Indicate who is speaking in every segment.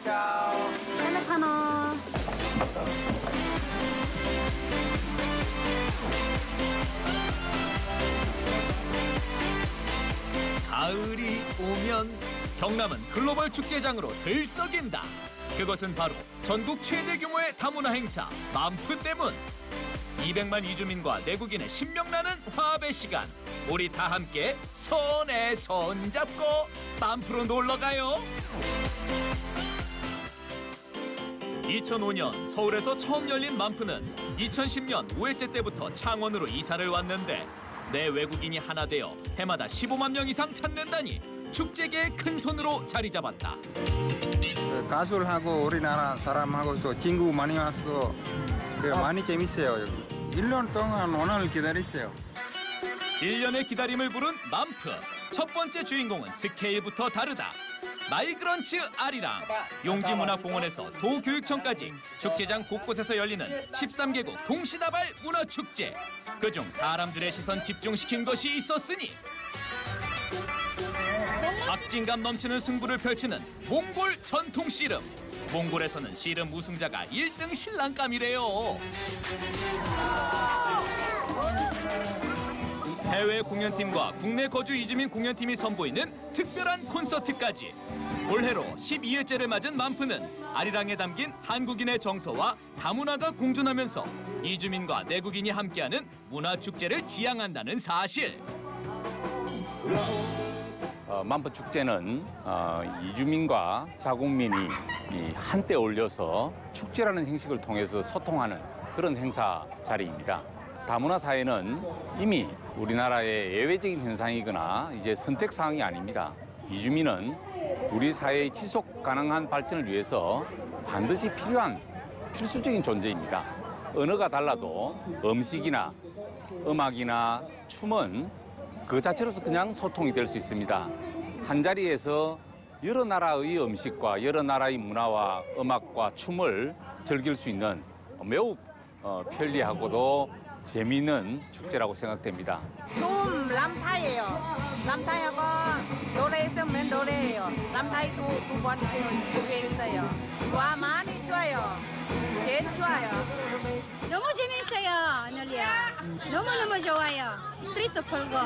Speaker 1: 짜오.
Speaker 2: 잘났잖아.
Speaker 3: 가을이 오면 경남은 글로벌 축제장으로 들썩인다. 그것은 바로 전국 최대 규모의 다문화 행사 맘프 때문. 200만 이주민과 내국인의 신명나는 화합의 시간. 우리 다 함께 손에 손 잡고 맘프로 놀러가요. 2005년 서울에서 처음 열린 맘프는 2010년 5회째 때부터 창원으로 이사를 왔는데 내 외국인이 하나 되어 해마다 15만 명 이상 찾는다니 축제계의 큰 손으로 자리 잡았다.
Speaker 4: 가수하고 우리나라 사람하고 또 친구 많이 왔고 많이 재밌어요. 여기. 1년 동안 오늘 기다렸어요.
Speaker 3: 1년의 기다림을 부른 맘프. 첫 번째 주인공은 스케일부터 다르다. 마이그런츠 아리랑. 용지문화공원에서 도교육청까지 축제장 곳곳에서 열리는 13개국 동시다발 문화축제. 그중 사람들의 시선 집중시킨 것이 있었으니 박진감 넘치는 승부를 펼치는 몽골 전통 씨름. 몽골에서는 씨름 우승자가 1등 신랑감이래요. 해외 공연팀과 국내 거주 이주민 공연팀이 선보이는 특별한 콘서트까지. 올해로 12회째를 맞은 맘프는 아리랑에 담긴 한국인의 정서와 다문화가 공존하면서 이주민과 내국인이 함께하는 문화축제를 지향한다는 사실.
Speaker 5: 맘프 축제는 이주민과 자국민이 한때 어울려서 축제라는 형식을 통해서 소통하는 그런 행사 자리입니다. 다문화 사회는 이미 우리나라의 예외적인 현상이거나 이제 선택 사항이 아닙니다. 이주민은 우리 사회의 지속 가능한 발전을 위해서 반드시 필요한 필수적인 존재입니다. 언어가 달라도 음식이나 음악이나 춤은 그 자체로서 그냥 소통이 될 수 있습니다. 한 자리에서 여러 나라의 음식과 여러 나라의 문화와 음악과 춤을 즐길 수 있는 매우 편리하고도 재미있는 축제라고 생각됩니다.
Speaker 6: 춤 람타예요. 람타하고 노래에서면 노래예요. 람타이도 두 번 준비했어요. 와 많이 좋아요. 제일 좋아요.
Speaker 2: 너무 재밌어요, 놀이야. 너무너무 좋아요. 스트레스 풀고.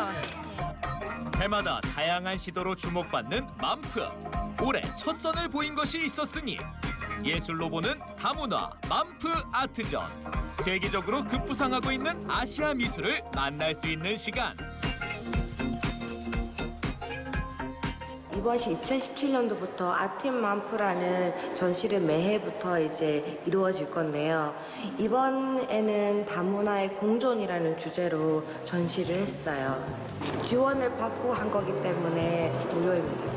Speaker 3: 해마다 다양한 시도로 주목받는 맘프. 올해 첫 선을 보인 것이 있었으니 예술로 보는 다문화 맘프 아트전. 세계적으로 급부상하고 있는 아시아 미술을 만날 수 있는 시간.
Speaker 7: 이번 2017년도부터 아팀 맘프라는 전시를 매해부터 이제 이루어질 건데요. 이번에는 다문화의 공존이라는 주제로 전시를 했어요. 지원을 받고 한 거기 때문에 무료입니다.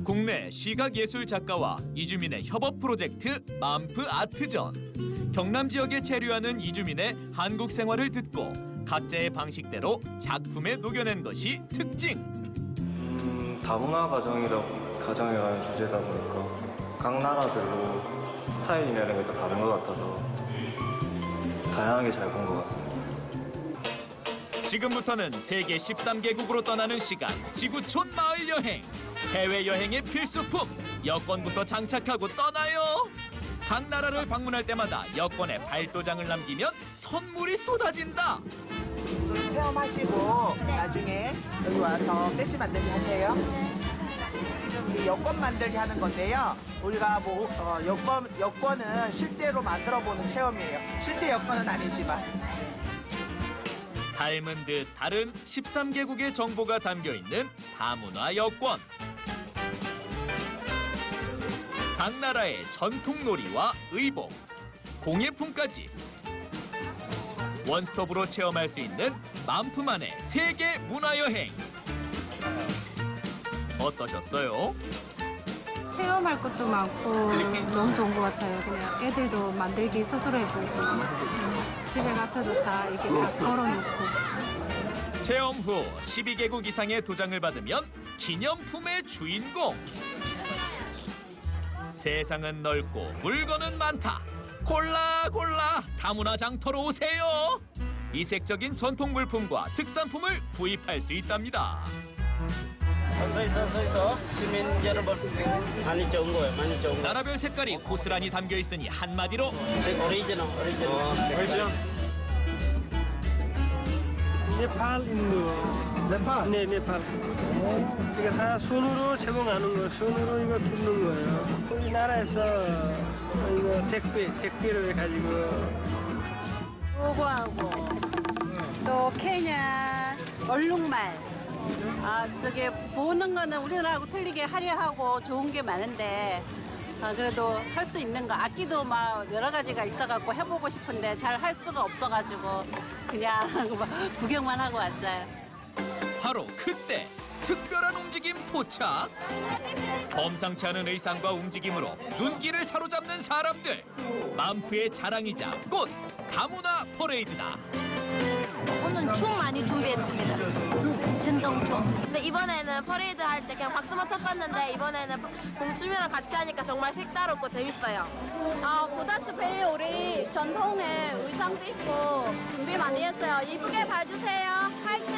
Speaker 3: 국내 시각예술 작가와 이주민의 협업 프로젝트 맘프 아트전. 경남 지역에 체류하는 이주민의 한국 생활을 듣고 각자의 방식대로 작품에 녹여낸 것이 특징.
Speaker 8: 다문화 가정이라는 주제다 보니까 각 나라별로 스타일이나 이런 게 다 다른 것 같아서 다양하게 잘 본 것 같습니다.
Speaker 3: 지금부터는 세계 13개국으로 떠나는 시간. 지구촌 마을 여행. 해외여행의 필수품. 여권부터 장착하고 떠나요. 각 나라를 방문할 때마다 여권에 발도장을 남기면 선물이 쏟아진다.
Speaker 1: 체험하시고 나중에 여기 와서 배지 만들기 하세요. 이 여권 만들기 하는 건데요. 우리가 여권은 실제로 만들어보는 체험이에요. 실제 여권은 아니지만.
Speaker 3: 닮은 듯 다른 13개국의 정보가 담겨있는 다문화 여권. 각 나라의 전통 놀이와 의복, 공예품까지 원스톱으로 체험할 수 있는 맘프만의 세계 문화여행. 어떠셨어요?
Speaker 9: 체험할 것도 많고 너무 좋은 것 같아요. 그냥 애들도 만들기 스스로 해보고 집에 가서도 다 이렇게 다 걸어놓고.
Speaker 3: 체험 후 12개국 이상의 도장을 받으면 기념품의 주인공. 세상은 넓고 물건은 많다. 골라 다문화 장터로 오세요. 이색적인 전통 물품과 특산품을 구입할 수 있답니다.
Speaker 10: 서 있어. 시민 여러분 많이 좋은 거예요. 많이 좋은 거.
Speaker 3: 나라별 색깔이 고스란히 담겨 있으니 한마디로
Speaker 10: 오리지널.
Speaker 11: 네팔, 인도. 네팔? 네, 네팔. 이거 다 손으로 제공하는 거, 손으로 이거 굽는 거예요. 우리나라에서 이거 택배로 해가지고.
Speaker 12: 요거하고 또 케냐 얼룩말. 저게 보는 거는 우리나라하고 틀리게 화려하고 좋은 게 많은데 그래도 할 수 있는 거 악기도 막 여러 가지가 있어갖고 해보고 싶은데 잘 할 수가 없어가지고 그냥 구경만 하고 왔어요.
Speaker 3: 바로 그때 특별한 움직임 포착. 범상치 않은 의상과 움직임으로 눈길을 사로잡는 사람들. 만프의 자랑이자 꽃 다문화 퍼레이드다.
Speaker 13: 오늘 춤 많이 준비했습니다. 전동춤. 근데 이번에는 퍼레이드 할 때 그냥 박수만 쳤었는데 이번에는 봉춤이랑 같이 하니까 정말 색다르고 재밌어요.
Speaker 2: 보다시피 우리 전통의 의상도 있고 준비 많이 했어요. 이쁘게 봐주세요. 화이팅!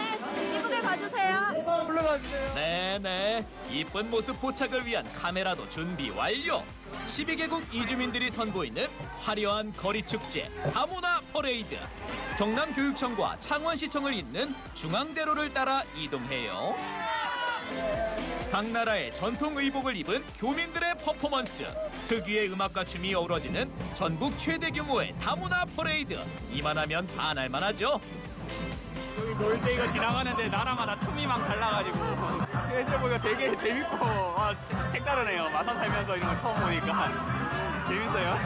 Speaker 2: 이쁘게 봐주세요.
Speaker 11: 불러봐주세요.
Speaker 3: 네네. 이쁜 모습 포착을 위한 카메라도 준비 완료. 12개국 이주민들이 선보이는 화려한 거리축제 다문화 퍼레이드. 경남교육청과 창원시청을 잇는 중앙대로를 따라 이동해요. 각 나라의 전통 의복을 입은 교민들의 퍼포먼스. 특유의 음악과 춤이 어우러지는 전국 최대 규모의 다문화 퍼레이드. 이만하면 반할만 하죠.
Speaker 14: 놀 때 이거 지나가는데 나라마다 춤이 막 달라가지고 해서 보니까 되게 재밌고 색다르네요. 마산 살면서 이런 거 처음 보니까 재밌어요.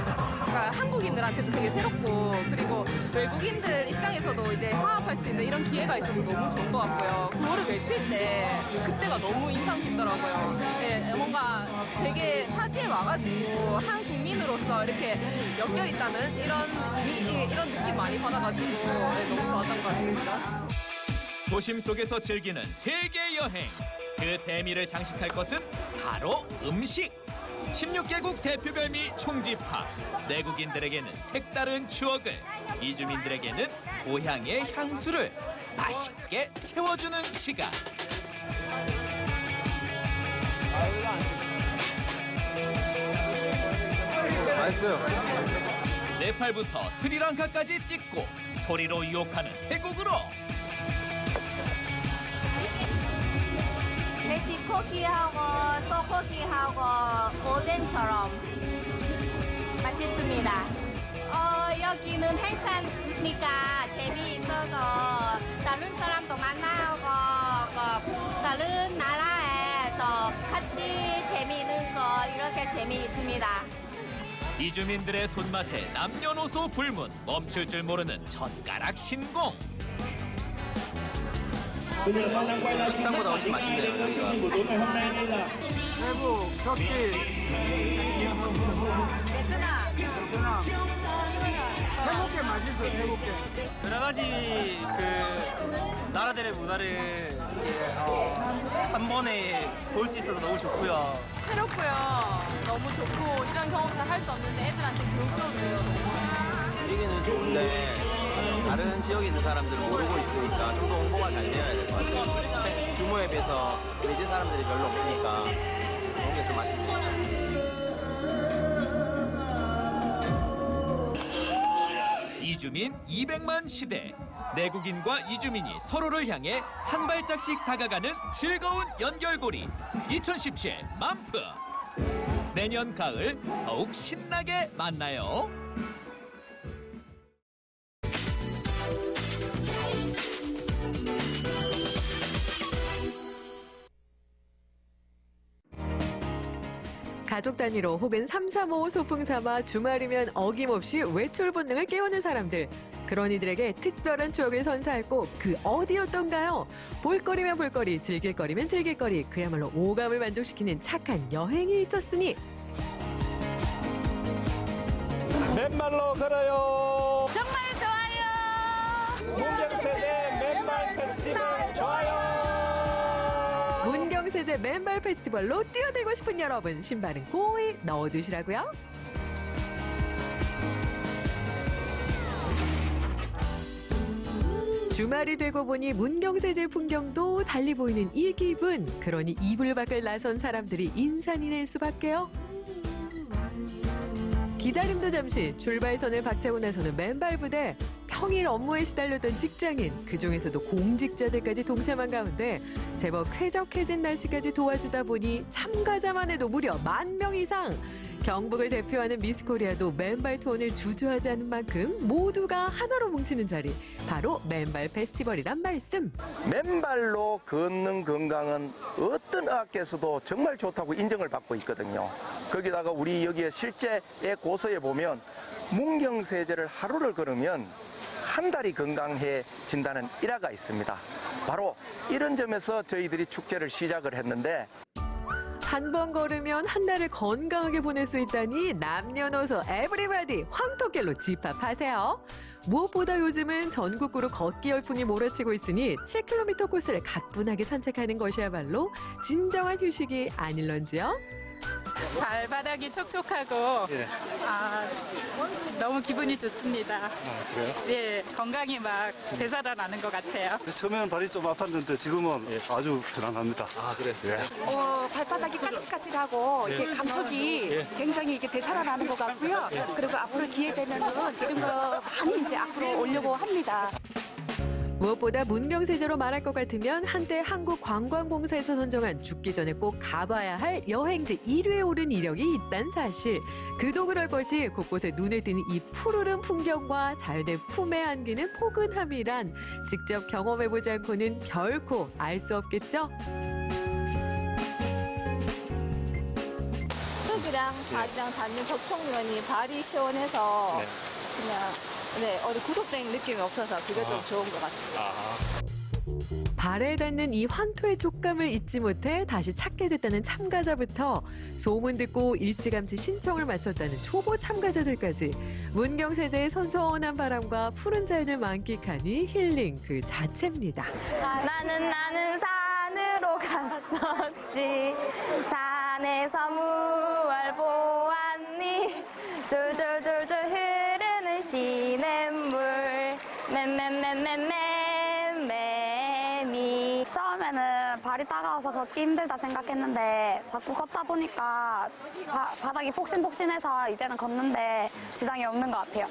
Speaker 15: 그러니까 한국인들한테도 되게 새롭고 그리고 외국인들 입장에서도 이제 화합할 수 있는 이런 기회가 있어서 너무 좋은 것 같고요. 구호를 외칠 때 그때가 너무 인상 깊더라고요. 네, 뭔가 되게 타지에 와가지고 한 국민으로서 이렇게 엮여 있다는 이런 느낌 많이 받아가지고 네, 너무 좋았던 것 같습니다.
Speaker 3: 도심 속에서 즐기는 세계 여행. 그 대미를 장식할 것은 바로 음식. 16개국 대표 별미 총집합. 내국인들에게는 색다른 추억을, 이주민들에게는 고향의 향수를 맛있게 채워주는 시간.
Speaker 4: 맛있어요.
Speaker 3: 네팔부터 스리랑카까지 찍고 소리로 유혹하는 태국으로.
Speaker 2: 돼지고기하고 소고기하고 오뎅처럼 맛있습니다. 여기는 행사니까 재미있어서 다른 사람도 만나고 다른 나라에서 같이 재미있는 거 이렇게 재미있습니다.
Speaker 3: 이주민들의 손맛에 남녀노소 불문, 멈출 줄 모르는 젓가락 신공.
Speaker 16: 식당보다 훨씬 맛있네요, 여기가.
Speaker 11: 대구, 벽지. 태국게 맛있어, 태국게.
Speaker 10: 여러 가지 나라들의 문화를 한 번에 볼 수 있어서 너무 좋고요.
Speaker 15: 새롭고요. 너무 좋고 이런 경험 잘 할 수 없는데 애들한테 교육적으로 너무
Speaker 16: 분위기는 좋은데 다른 지역에 있는 사람들은 모르고 있으니까 좀 더 홍보가 잘 되어야 될 것 같아요. 규모에 비해서 외지 사람들이 별로 없으니까 그런 게 좀 아쉽네요.
Speaker 3: 이주민 200만 시대. 내국인과 이주민이 서로를 향해 한 발짝씩 다가가는 즐거운 연결고리. 2017 만프. 내년 가을 더욱 신나게 만나요.
Speaker 17: 가족 단위로 혹은 3, 4, 5 소풍 삼아 주말이면 어김없이 외출 본능을 깨우는 사람들. 그런 이들에게 특별한 추억을 선사할 곳, 그 어디였던가요? 볼거리면 볼거리, 즐길거리면 즐길거리, 그야말로 오감을 만족시키는 착한 여행이 있었으니.
Speaker 11: 맨발로 걸어요.
Speaker 6: 정말 좋아요.
Speaker 11: 문경세대 맨발 페스티벌 좋아요.
Speaker 17: 문경세제 맨발 페스티벌로 뛰어들고 싶은 여러분, 신발은 고이 넣어두시라고요. 주말이 되고 보니 문경세제 풍경도 달리 보이는 이 기분. 그러니 이불 밖을 나선 사람들이 인산이 낼 수밖에요. 기다림도 잠시 출발선을 박차고 나서는 맨발 부대. 평일 업무에 시달렸던 직장인, 그중에서도 공직자들까지 동참한 가운데 제법 쾌적해진 날씨까지 도와주다 보니 참가자만 해도 무려 10,000명 이상. 경북을 대표하는 미스코리아도 맨발 투혼을 주저하지 않은 만큼 모두가 하나로 뭉치는 자리, 바로 맨발 페스티벌이란 말씀.
Speaker 18: 맨발로 걷는 건강은 어떤 의학계에서도 정말 좋다고 인정을 받고 있거든요. 거기다가 우리 여기에 실제의 고서에 보면 문경세제를 하루를 걸으면 한 달이 건강해진다는 일화가 있습니다. 바로 이런 점에서 저희들이 축제를 시작을 했는데,
Speaker 17: 한 번 걸으면 한 달을 건강하게 보낼 수 있다니 남녀노소 에브리바디 황토길로 집합하세요. 무엇보다 요즘은 전국구로 걷기 열풍이 몰아치고 있으니 7km 코스를 가뿐하게 산책하는 것이야말로 진정한 휴식이 아닐런지요.
Speaker 19: 발바닥이 촉촉하고 너무 기분이 좋습니다.
Speaker 20: 그래요?
Speaker 19: 네, 건강이 막 되살아나는 것 같아요.
Speaker 20: 처음에는 발이 좀 아팠는데 지금은 아주 편안합니다.
Speaker 16: 그래?
Speaker 21: 발바닥이 까칠까칠하고 이게 감촉이 굉장히 이게 되살아나는 것 같고요. 그리고 앞으로 기회 되면은 이런 거 많이 이제 앞으로 오려고 합니다.
Speaker 17: 무엇보다 문경세제로 말할 것 같으면 한때 한국관광공사에서 선정한 죽기 전에 꼭 가봐야 할 여행지 1위에 오른 이력이 있단 사실. 그도 그럴 것이 곳곳에 눈에 띄는 이 푸르른 풍경과 자연의 품에 안기는 포근함이란 직접 경험해보지 않고는 결코 알 수 없겠죠?
Speaker 2: 흙이랑 바지랑 닿는 접촉면이 발이 시원해서 그냥 어디 구속된 느낌이 없어서 그게 좀 좋은 것 같아요.
Speaker 17: 발에 닿는 이 황토의 촉감을 잊지 못해 다시 찾게 됐다는 참가자부터 소문 듣고 일찌감치 신청을 마쳤다는 초보 참가자들까지 문경세제의 선선한 바람과 푸른 자연을 만끽하니 힐링 그 자체입니다.
Speaker 13: 나는 산으로 갔었지. 산에서 무얼 보았니. 졸졸졸졸 흐르는 시냇물. 맨맨맨맨맨맨이.
Speaker 22: 처음에는 발이 따가워서 걷기 힘들다 생각했는데 자꾸 걷다 보니까 바닥이 폭신폭신해서 이제는 걷는데 지장이 없는 것 같아요.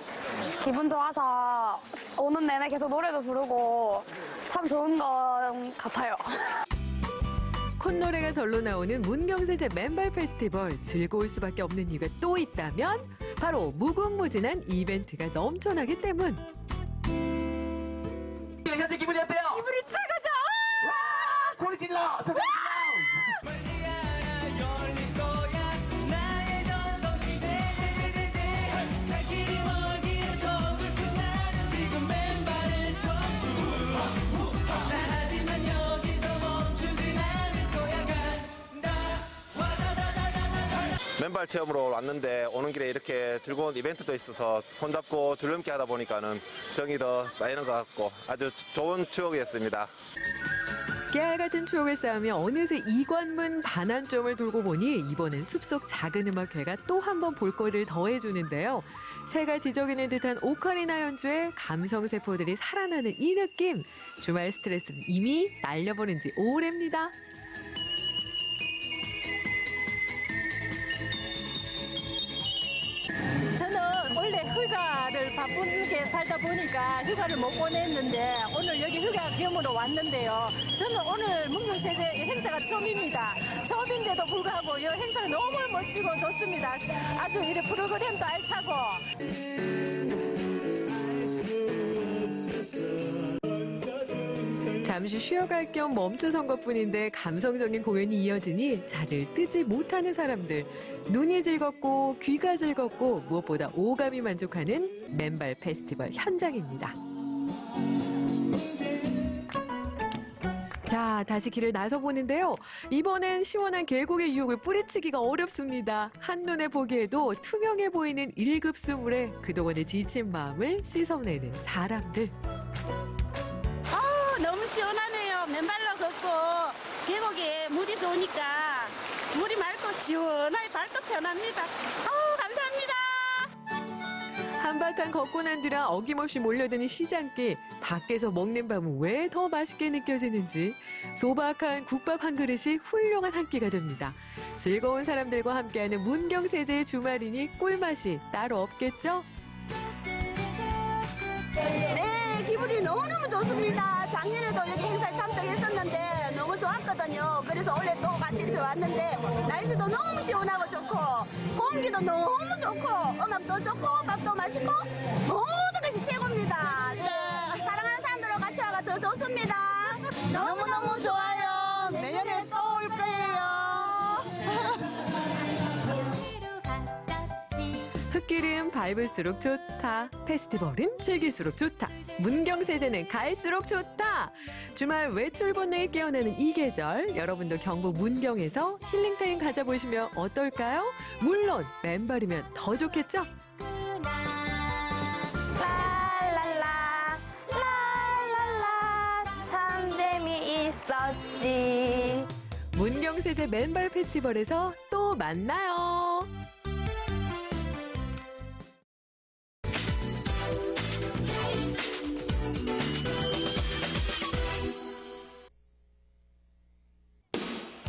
Speaker 22: 기분 좋아서 오는 내내 계속 노래도 부르고 참 좋은 것 같아요.
Speaker 17: 콧노래가 절로 나오는 문경세제 맨발 페스티벌. 즐거울 수밖에 없는 이유가 또 있다면 바로 무궁무진한 이벤트가 넘쳐나기 때문.
Speaker 16: 현재 기분이 어때요?
Speaker 6: 기분이 최고죠!
Speaker 16: 소리 질러! 소리 질러! 맨발 체험으로 왔는데 오는 길에 이렇게 즐거운 이벤트도 있어서 손잡고 줄넘기 하다 보니까는 정이 더 쌓이는 것 같고 아주 좋은 추억이었습니다.
Speaker 17: 깨알 같은 추억을 쌓으며 어느새 이관문 반환점을 돌고 보니 이번엔 숲속 작은 음악회가 또 한 번 볼거리를 더해주는데요. 새가 지저귀는 듯한 오카리나 연주에 감성세포들이 살아나는 이 느낌. 주말 스트레스는 이미 날려버린 지 오래입니다.
Speaker 23: 저는 원래 휴가를 바쁘게 살다 보니까 휴가를 못 보냈는데 오늘 여기 휴가 겸으로 왔는데요. 저는 오늘 문경세제 행사가 처음입니다. 처음인데도 불구하고 이 행사가 너무 멋지고 좋습니다. 아주 이래 프로그램도 알차고.
Speaker 17: 잠시 쉬어갈 겸 멈춰선 것뿐인데 감성적인 공연이 이어지니 자리를 뜨지 못하는 사람들. 눈이 즐겁고 귀가 즐겁고 무엇보다 오감이 만족하는 맨발 페스티벌 현장입니다. 자, 다시 길을 나서보는데요. 이번엔 시원한 계곡의 유혹을 뿌리치기가 어렵습니다. 한눈에 보기에도 투명해 보이는 1급 수물에 그동안의 지친 마음을 씻어내는 사람들.
Speaker 12: 너무 시원하네요. 맨발로 걷고 계곡에 물이 좋으니까 물이 맑고 시원하게 발도 편합니다. 감사합니다.
Speaker 17: 한바탕 걷고 난 뒤라 어김없이 몰려드는 시장기. 밖에서 먹는 밥은 왜 더 맛있게 느껴지는지 소박한 국밥 한 그릇이 훌륭한 한 끼가 됩니다. 즐거운 사람들과 함께하는 문경세제의 주말이니 꿀맛이 따로 없겠죠?
Speaker 5: 네, 기분이 너무너무 좋습니다. 작년에도 여기 행사에 참석했었는데 너무 좋았거든요. 그래서 올해 또 같이 이렇게 왔는데 날씨도 너무 시원하고 좋고 공기도 너무 좋고 음악도 좋고 밥도 맛있고 모든 것이 최고입니다. 네, 사랑하는 사람들과 같이 와가 더 좋습니다.
Speaker 1: 너무너무 좋아요. 내년에 또 올 거예요.
Speaker 17: 흙길은 밟을수록 좋다. 페스티벌은 즐길수록 좋다. 문경세제는 갈수록 좋다. 주말 외출 본능에 깨어나는 이 계절, 여러분도 경북 문경에서 힐링타임 가져보시면 어떨까요? 물론 맨발이면 더 좋겠죠?
Speaker 22: 랄랄라 랄랄라 참 재미있었지.
Speaker 17: 문경세제 맨발 페스티벌에서 또 만나요.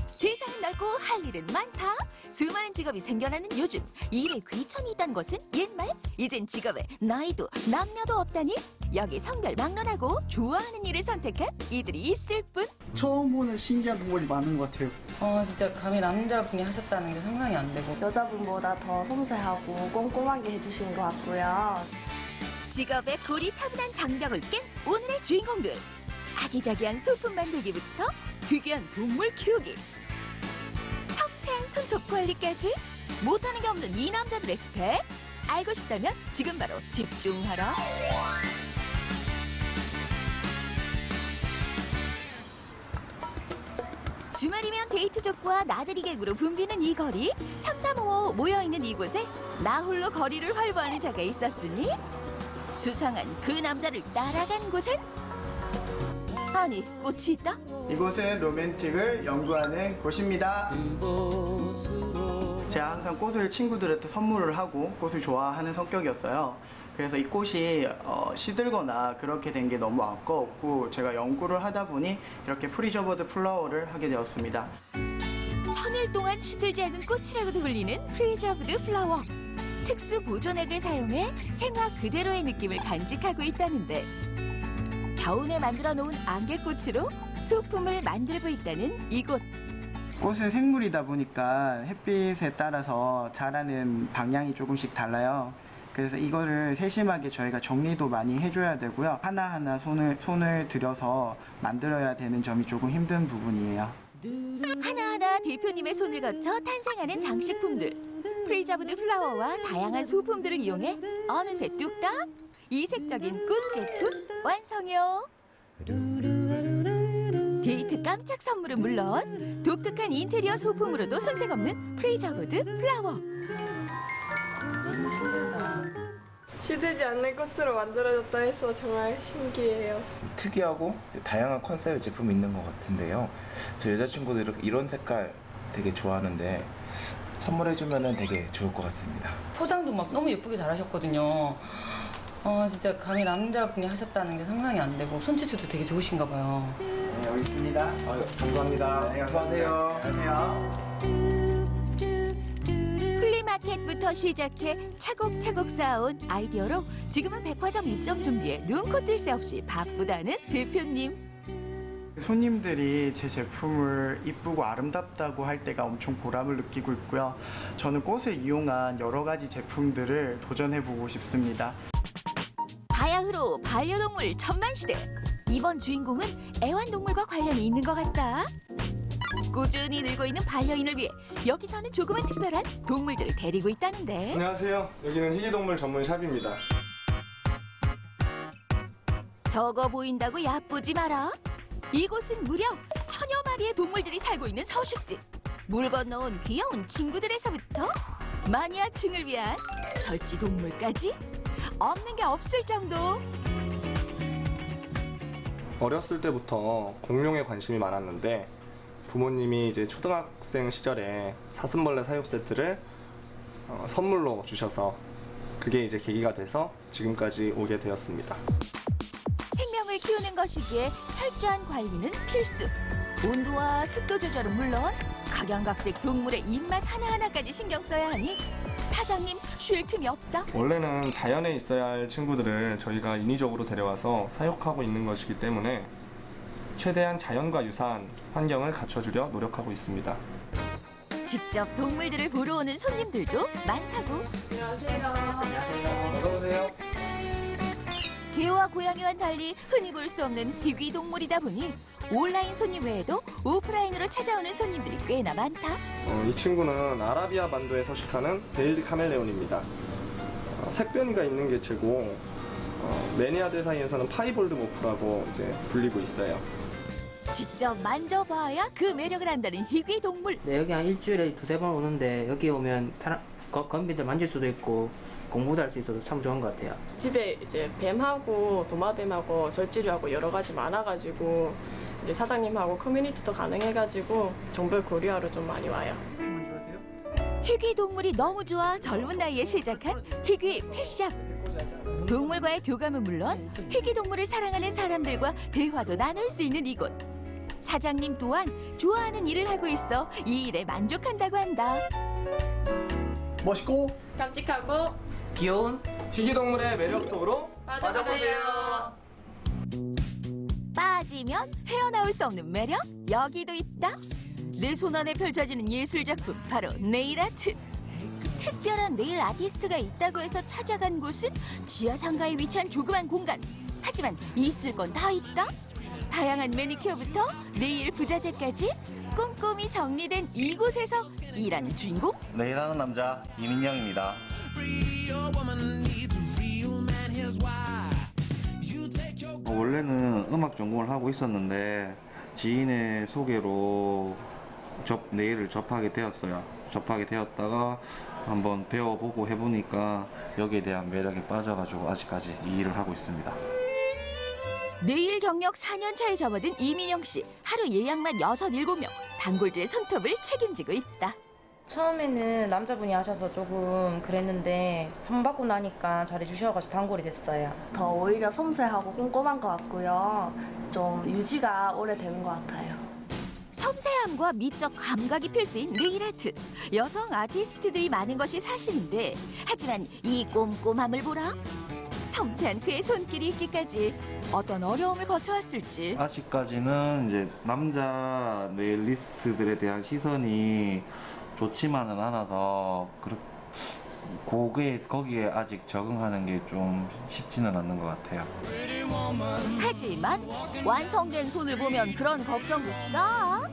Speaker 7: 세상은 넓고 할 일은 많다. 수많은 직업이 생겨나는 요즘 일에 귀천이 있다는 것은 옛말. 이젠 직업에 나이도 남녀도 없다니. 여기 성별 막론하고 좋아하는 일을 선택한 이들이 있을 뿐.
Speaker 8: 처음 보는 신기한 동물이 많은 것 같아요.
Speaker 24: 진짜 감히 남자분이 하셨다는 게 상상이 안 되고.
Speaker 22: 여자분보다 더 섬세하고 꼼꼼하게 해주신 것 같고요.
Speaker 7: 직업의 고리타분한 장벽을 깬 오늘의 주인공들. 아기자기한 소품 만들기부터 귀귀한 동물 키우기, 섬세한 손톱 관리까지 못하는 게 없는 이 남자들의 스펙. 알고 싶다면 지금 바로 집중하라. 주말이면 데이트족과 나들이 객으로 붐비는 이 거리. 3, 4, 5 모여있는 이곳에 나 홀로 거리를 활보하는 자가 있었으니 수상한 그 남자를 따라간 곳엔 아니, 꽃이 있다?
Speaker 25: 이곳은 로맨틱을 연구하는 곳입니다. 제가 항상 꽃을 친구들한테 선물을 하고 꽃을 좋아하는 성격이었어요. 그래서 이 꽃이 시들거나 그렇게 된 게 너무 아까웠고 제가 연구를 하다 보니 이렇게 프리저버드 플라워를 하게 되었습니다.
Speaker 7: 1000일 동안 시들지 않은 꽃이라고도 불리는 프리저브드 플라워. 특수 보존액을 사용해 생화 그대로의 느낌을 간직하고 있다는데 겨우내 만들어 놓은 안개꽃으로 소품을 만들고 있다는 이곳.
Speaker 25: 꽃은 생물이다 보니까 햇빛에 따라서 자라는 방향이 조금씩 달라요. 그래서 이거를 세심하게 저희가 정리도 많이 해줘야 되고요. 하나하나 손을 들여서 만들어야 되는 점이 조금 힘든 부분이에요.
Speaker 7: 하나하나 대표님의 손을 거쳐 탄생하는 장식품들. 프리저브드 플라워와 다양한 소품들을 이용해 어느새 뚝딱 이색적인 꽃 제품 완성요. 데이트 깜짝 선물은 물론 독특한 인테리어 소품으로도 손색 없는 프리저브드 플라워.
Speaker 26: 시들지 않는 꽃으로 만들어졌다 해서 정말 신기해요.
Speaker 27: 특이하고 다양한 컨셉의 제품이 있는 것 같은데요. 저 여자친구도 이런 색깔 되게 좋아하는데 선물해주면 되게 좋을 것 같습니다.
Speaker 24: 포장도 막 너무 예쁘게 잘하셨거든요. 진짜 감히 남자분이 하셨다는 게 상상이 안 되고 손짓도 되게 좋으신가 봐요.
Speaker 25: 네, 여기 있습니다.
Speaker 27: 감사합니다.
Speaker 25: 네, 수고하세요. 안녕하세요.
Speaker 7: 플리마켓부터 시작해 차곡차곡 쌓아온 아이디어로 지금은 백화점 입점 준비에 눈코 뜰 새 없이 바쁘다는 대표님.
Speaker 25: 손님들이 제 제품을 이쁘고 아름답다고 할 때가 엄청 보람을 느끼고 있고요. 저는 꽃을 이용한 여러 가지 제품들을 도전해보고 싶습니다.
Speaker 7: 바야흐로 반려동물 천만시대. 이번 주인공은 애완동물과 관련이 있는 것 같다. 꾸준히 늘고 있는 반려인을 위해 여기서는 조금은 특별한 동물들을 데리고 있다는데.
Speaker 28: 안녕하세요. 여기는 희귀동물 전문 샵입니다.
Speaker 7: 적어 보인다고 야쁘지 마라. 이곳은 무려 1000여 마리의 동물들이 살고 있는 서식지. 물 건너온 귀여운 친구들에서부터 마니아층을 위한 절지동물까지 없는 게 없을 정도.
Speaker 28: 어렸을 때부터 공룡에 관심이 많았는데 부모님이 이제 초등학생 시절에 사슴벌레 사육 세트를 선물로 주셔서 그게 이제 계기가 돼서 지금까지 오게 되었습니다.
Speaker 7: 생명을 키우는 것이기에 철저한 관리는 필수. 온도와 습도 조절은 물론 각양각색 동물의 입맛 하나하나까지 신경 써야 하니 사장님 쉴 틈이 없다.
Speaker 28: 원래는 자연에 있어야 할 친구들을 저희가 인위적으로 데려와서 사육하고 있는 것이기 때문에 최대한 자연과 유사한 환경을 갖춰주려 노력하고 있습니다.
Speaker 7: 직접 동물들을 보러 오는 손님들도 많다고.
Speaker 28: 안녕하세요. 어서 오세요.
Speaker 7: 개와 고양이와는 달리 흔히 볼 수 없는 희귀 동물이다 보니 온라인 손님 외에도 오프라인으로 찾아오는 손님들이 꽤나 많다.
Speaker 28: 이 친구는 아라비아 반도에 서식하는 베일리 카멜레온입니다. 색변이가 있는 개체고 매니아들 사이에서는 파이볼드 모프라고 이제 불리고 있어요.
Speaker 7: 직접 만져봐야 그 매력을 안다는 희귀 동물.
Speaker 3: 네, 여기 한 일주일에 두세 번 오는데 여기 오면 건비들 만질 수도 있고 공부도 할 수 있어서 참 좋은 것 같아요.
Speaker 4: 집에 이제 뱀하고 도마뱀하고 절지류하고 여러 가지 많아가지고 이제 사장님하고 커뮤니티도 가능해가지고 정벌 고려하러 좀 많이 와요.
Speaker 7: 희귀 동물이 너무 좋아 젊은 나이에 시작한 희귀 펫샵. 동물과의 교감은 물론 희귀 동물을 사랑하는 사람들과 대화도 나눌 수 있는 이곳. 사장님 또한 좋아하는 일을 하고 있어 이 일에 만족한다고 한다.
Speaker 28: 멋있고
Speaker 4: 깜찍하고
Speaker 3: 귀여운
Speaker 28: 희귀 동물의 매력 속으로
Speaker 4: 빠져보세요.
Speaker 7: 빠지면 헤어나올 수 없는 매력 여기도 있다. 내 손 안에 펼쳐지는 예술작품 바로 네일아트. 특별한 네일 아티스트가 있다고 해서 찾아간 곳은 지하 상가에 위치한 조그만 공간. 하지만 있을 건 다 있다. 다양한 매니큐어부터 네일 부자재까지 꼼꼼히 정리된 이곳에서 일하는 주인공.
Speaker 9: 네일하는 남자 이민영입니다. 원래는 음악 전공을 하고 있었는데 지인의 소개로 네일을 접하게 되었어요. 접하게 되었다가 한번 배워보고 해보니까 여기에 대한 매력에 빠져가지고 아직까지 이 일을 하고 있습니다.
Speaker 7: 네일 경력 4년 차에 접어든 이민영 씨. 하루 예약만 6, 7명. 단골들의 손톱을 책임지고 있다.
Speaker 10: 처음에는 남자분이 하셔서 조금 그랬는데 형 받고 나니까 잘해주셔가지고 단골이 됐어요.
Speaker 11: 더 오히려 섬세하고 꼼꼼한 것 같고요. 좀 유지가 오래되는 것 같아요.
Speaker 7: 섬세함과 미적 감각이 필수인 네일아트. 여성 아티스트들이 많은 것이 사실인데 하지만 이 꼼꼼함을 보라. 섬세한 그의 손길이 있기까지 어떤 어려움을 거쳐왔을지.
Speaker 9: 아직까지는 이제 남자 네일리스트들에 대한 시선이 좋지만은 않아서 거기에 아직 적응하는 게 좀 쉽지는 않는 것 같아요.
Speaker 7: 하지만 완성된 손을 보면 그런 걱정도 싹.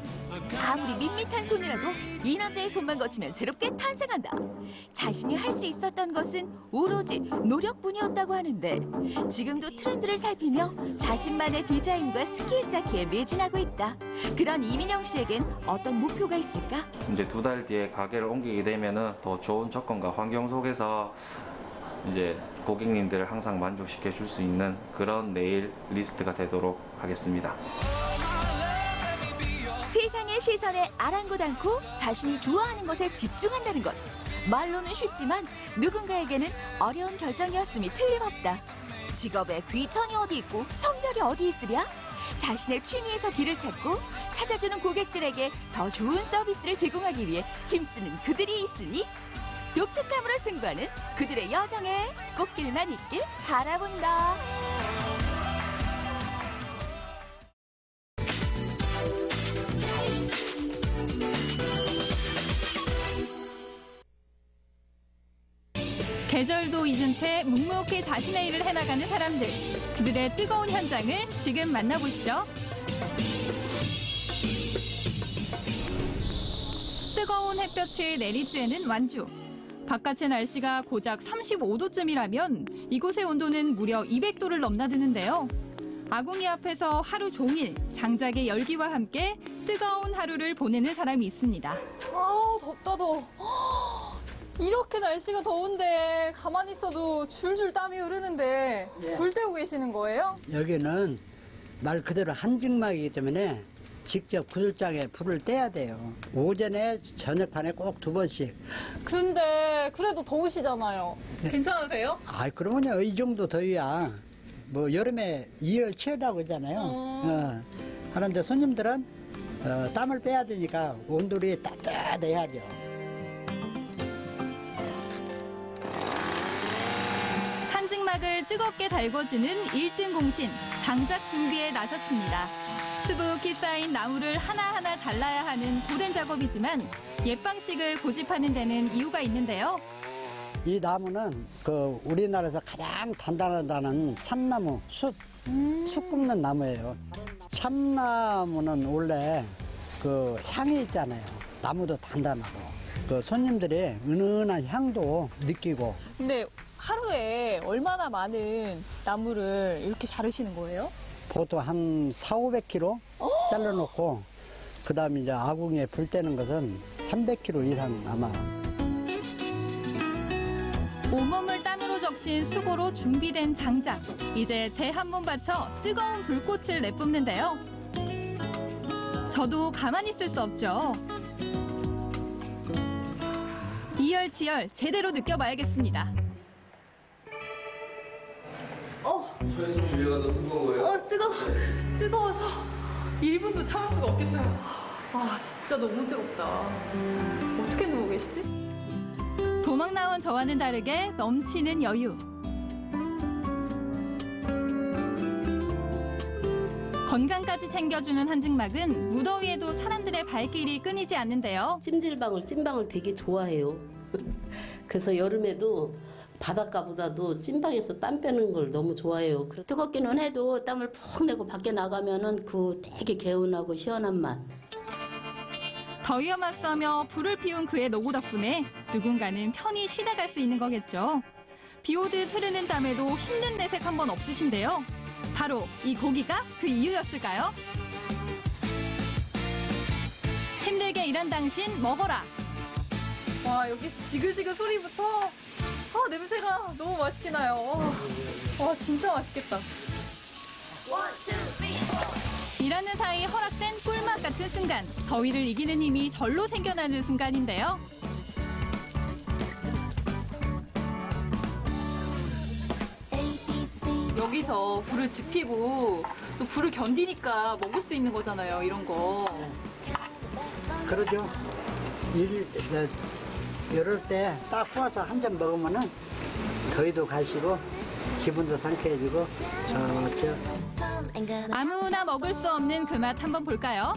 Speaker 7: 아무리 밋밋한 손이라도 이 남자의 손만 거치면 새롭게 탄생한다. 자신이 할 수 있었던 것은 오로지 노력뿐이었다고 하는데 지금도 트렌드를 살피며 자신만의 디자인과 스킬 쌓기에 매진하고 있다. 그런 이민영 씨에겐 어떤 목표가 있을까?
Speaker 9: 이제 2달 뒤에 가게를 옮기게 되면은 더 좋은 조건과 환경 속에서 이제 고객님들을 항상 만족시켜 줄 수 있는 그런 네일 리스트가 되도록 하겠습니다.
Speaker 7: 세상의 시선에 아랑곳 않고 자신이 좋아하는 것에 집중한다는 것. 말로는 쉽지만 누군가에게는 어려운 결정이었음이 틀림없다. 직업에 귀천이 어디 있고 성별이 어디 있으랴? 자신의 취미에서 길을 찾고 찾아주는 고객들에게 더 좋은 서비스를 제공하기 위해 힘쓰는 그들이 있으니 독특함으로 승부하는 그들의 여정에 꽃길만 있길 바라본다.
Speaker 14: 계절도 잊은 채 묵묵히 자신의 일을 해나가는 사람들. 그들의 뜨거운 현장을 지금 만나보시죠. 뜨거운 햇볕이 내리쬐는 완주. 바깥의 날씨가 고작 35도쯤이라면 이곳의 온도는 무려 200도를 넘나드는데요. 아궁이 앞에서 하루 종일 장작의 열기와 함께 뜨거운 하루를 보내는 사람이 있습니다.
Speaker 2: 아우, 덥다 더워. 이렇게 날씨가 더운데 가만히 있어도 줄줄 땀이 흐르는데
Speaker 15: 예.
Speaker 2: 불 때우고 계시는 거예요?
Speaker 15: 여기는 말 그대로 한증막이기 때문에
Speaker 6: 직접 구슬장에 불을 떼야 돼요. 오전에 저녁반에 꼭 2번씩.
Speaker 2: 근데 그래도 더우시잖아요. 괜찮으세요?
Speaker 6: 그러면요 이 정도 더위야 뭐 여름에 이열 치열하고 있잖아요. 하는데 손님들은 땀을 빼야 되니까 온돌이 따뜻해야죠.
Speaker 14: 한증막을 뜨겁게 달궈주는 1등 공신, 장작 준비에 나섰습니다. 수북히 쌓인 나무를 하나하나 잘라야 하는 고된 작업이지만 옛 방식을 고집하는 데는 이유가 있는데요.
Speaker 6: 이 나무는 우리나라에서 가장 단단하다는 참나무, 숯 굽는 나무예요. 참나무는 원래 향이 있잖아요. 나무도 단단하고 손님들이 은은한 향도 느끼고.
Speaker 2: 근데 하루에 얼마나 많은 나무를 이렇게 자르시는 거예요?
Speaker 6: 보통 한 400-500kg 잘라놓고 그 다음에 이제 아궁이에 불 떼는 것은 300kg 이상 남아.
Speaker 14: 온몸을 땀으로 적신 수고로 준비된 장작. 이제 재 한 번 받쳐 뜨거운 불꽃을 내뿜는데요. 저도 가만히 있을 수 없죠. 이열치열 제대로 느껴봐야겠습니다.
Speaker 13: 서 있으면 위에가 더 뜨거운 거예요?
Speaker 2: 뜨거워서 1분도 참을 수가 없겠어요. 진짜 너무 뜨겁다. 어떻게 누워 계시지?
Speaker 14: 도망 나온 저와는 다르게 넘치는 여유. 건강까지 챙겨주는 한증막은 무더위에도 사람들의 발길이 끊이지 않는데요.
Speaker 15: 찜방을 되게 좋아해요. 그래서 여름에도 바닷가보다도 찜방에서 땀 빼는 걸 너무 좋아해요. 뜨겁기는 해도 땀을 푹 내고 밖에 나가면은 되게 개운하고 시원한 맛.
Speaker 14: 더위와 맞서며 불을 피운 그의 노고 덕분에 누군가는 편히 쉬다 갈 수 있는 거겠죠. 비 오듯 흐르는 땀에도 힘든 내색 한번 없으신데요. 바로 이 고기가 그 이유였을까요? 힘들게 일한 당신 먹어라.
Speaker 2: 와, 여기 지글지글 소리부터 냄새가 너무 맛있게 나요. 와, 진짜 맛있겠다.
Speaker 14: 일하는 사이 허락된 꿀맛 같은 순간, 더위를 이기는 힘이 절로 생겨나는 순간인데요.
Speaker 2: 여기서 불을 지피고 또 불을 견디니까 먹을 수 있는 거잖아요, 이런 거.
Speaker 6: 그러죠. 이럴 때 딱 구워서 한 잔 먹으면은 더위도 가시고 기분도 상쾌해지고 좋죠.
Speaker 14: 아무나 먹을 수 없는 그 맛 한번 볼까요?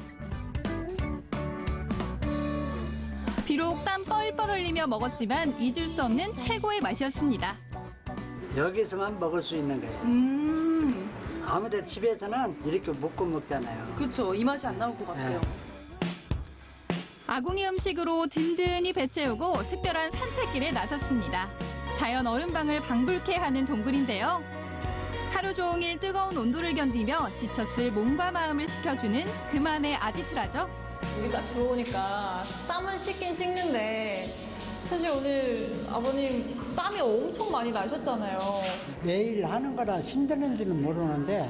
Speaker 14: 비록 땀 뻘뻘 흘리며 먹었지만 잊을 수 없는 최고의 맛이었습니다.
Speaker 6: 여기서만 먹을 수 있는 거예요. 아무데나 집에서는 이렇게 묶고 먹잖아요.
Speaker 2: 그렇죠. 이 맛이 안 나올 것 같아요.
Speaker 14: 아궁이 음식으로 든든히 배채우고 특별한 산책길에 나섰습니다. 자연 얼음방을 방불케 하는 동굴인데요. 하루 종일 뜨거운 온도를 견디며 지쳤을 몸과 마음을 식혀주는 그만의 아지트라죠.
Speaker 2: 여기 딱 들어오니까 땀은 식긴 식는데 사실 오늘 아버님 땀이 엄청 많이 나셨잖아요.
Speaker 6: 매일 하는 거라 힘드는지는 모르는데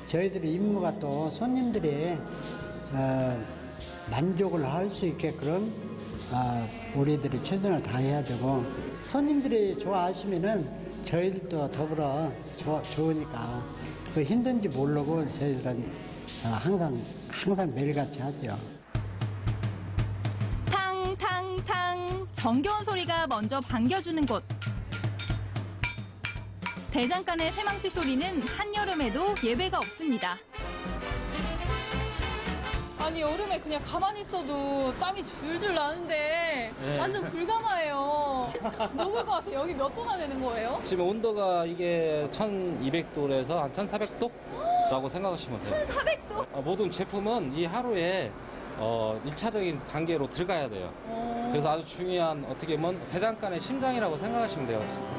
Speaker 6: 저희들이 임무가 또 손님들이 만족을 할 수 있게끔 우리들이 최선을 다해야 되고 손님들이 좋아하시면은 저희들도 더불어 좋으니까 그 힘든지 모르고 저희들은 항상 매일같이 하죠.
Speaker 14: 탕탕탕 정겨운 소리가 먼저 반겨주는 곳. 대장간의 새망치 소리는 한여름에도 예외가 없습니다.
Speaker 2: 아니 여름에 그냥 가만히 있어도 땀이 줄줄 나는데 완전 불가마해요. 녹을 것 같아요. 여기 몇 도나 되는 거예요?
Speaker 16: 지금 온도가 이게 1200도에서 한 1400도라고 생각하시면 돼요.
Speaker 2: 1400도?
Speaker 16: 모든 제품은 이 하루에 1차적인 단계로 들어가야 돼요. 그래서 아주 중요한 어떻게 보면 대장간의 심장이라고 생각하시면 돼요.